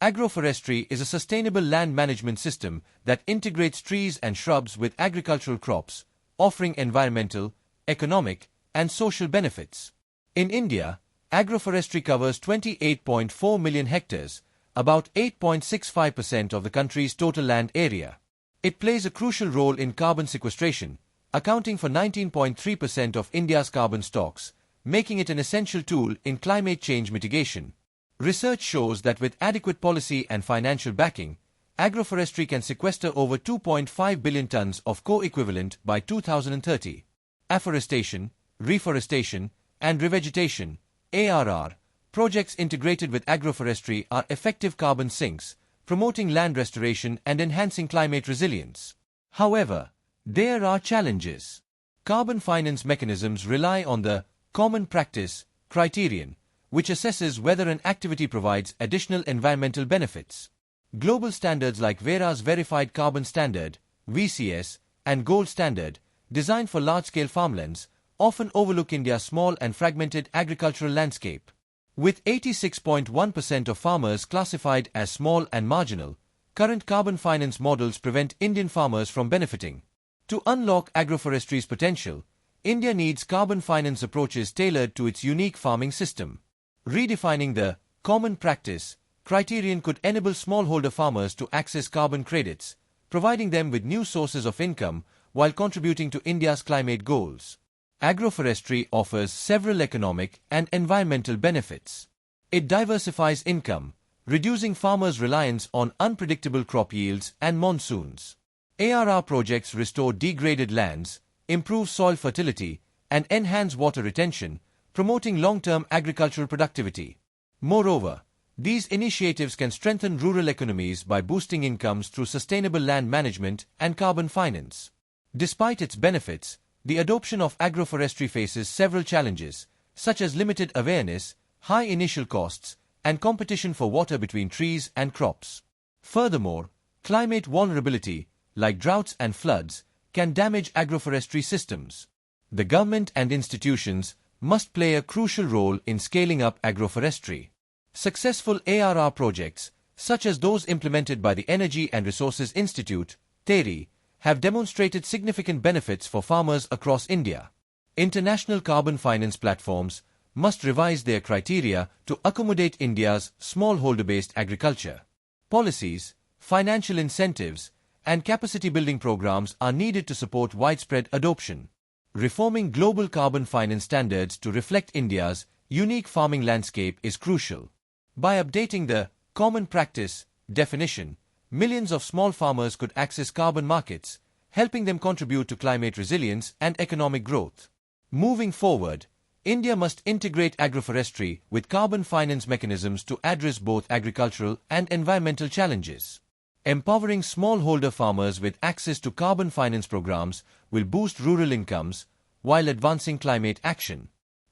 Agroforestry is a sustainable land management system that integrates trees and shrubs with agricultural crops, offering environmental, economic, and social benefits. In India, agroforestry covers 28.4 million hectares, about 8.65% of the country's total land area. It plays a crucial role in carbon sequestration, accounting for 19.3% of India's carbon stocks, making it an essential tool in climate change mitigation. Research shows that with adequate policy and financial backing, agroforestry can sequester over 2.5 billion tons of co-equivalent by 2030. Afforestation, reforestation, and revegetation (ARR) projects integrated with agroforestry are effective carbon sinks, promoting land restoration and enhancing climate resilience. However, there are challenges. Carbon finance mechanisms rely on the common practice criterion, which assesses whether an activity provides additional environmental benefits. Global standards like Verra's Verified Carbon Standard, VCS, and Gold Standard, designed for large-scale farmlands, often overlook India's small and fragmented agricultural landscape. With 86.1% of farmers classified as small and marginal, current carbon finance models prevent Indian farmers from benefiting. To unlock agroforestry's potential, India needs carbon finance approaches tailored to its unique farming system. Redefining the common practice criterion could enable smallholder farmers to access carbon credits, providing them with new sources of income while contributing to India's climate goals. Agroforestry offers several economic and environmental benefits. It diversifies income, reducing farmers' reliance on unpredictable crop yields and monsoons. ARR projects restore degraded lands, improve soil fertility, and enhance water retention, promoting long-term agricultural productivity. Moreover, these initiatives can strengthen rural economies by boosting incomes through sustainable land management and carbon finance. Despite its benefits, the adoption of agroforestry faces several challenges, such as limited awareness, high initial costs, and competition for water between trees and crops. Furthermore, climate vulnerability, like droughts and floods, can damage agroforestry systems. The government and institutions must play a crucial role in scaling up agroforestry. Successful ARR projects, such as those implemented by the Energy and Resources Institute, TERI, have demonstrated significant benefits for farmers across India. International carbon finance platforms must revise their criteria to accommodate India's smallholder-based agriculture. Policies, financial incentives, and capacity-building programs are needed to support widespread adoption. Reforming global carbon finance standards to reflect India's unique farming landscape is crucial. By updating the common practice definition, millions of small farmers could access carbon markets, helping them contribute to climate resilience and economic growth. Moving forward, India must integrate agroforestry with carbon finance mechanisms to address both agricultural and environmental challenges. Empowering smallholder farmers with access to carbon finance programs will boost rural incomes while advancing climate action.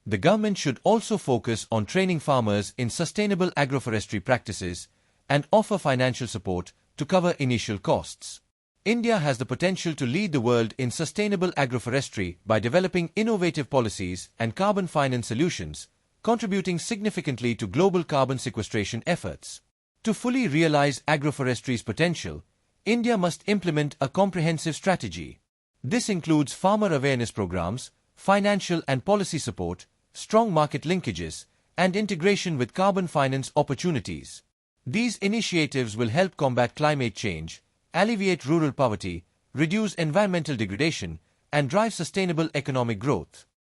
The government should also focus on training farmers in sustainable agroforestry practices and offer financial support to cover initial costs. India has the potential to lead the world in sustainable agroforestry by developing innovative policies and carbon finance solutions, contributing significantly to global carbon sequestration efforts. To fully realize agroforestry's potential, India must implement a comprehensive strategy. This includes farmer awareness programs, financial and policy support, strong market linkages, and integration with carbon finance opportunities. These initiatives will help combat climate change, alleviate rural poverty, reduce environmental degradation, and drive sustainable economic growth.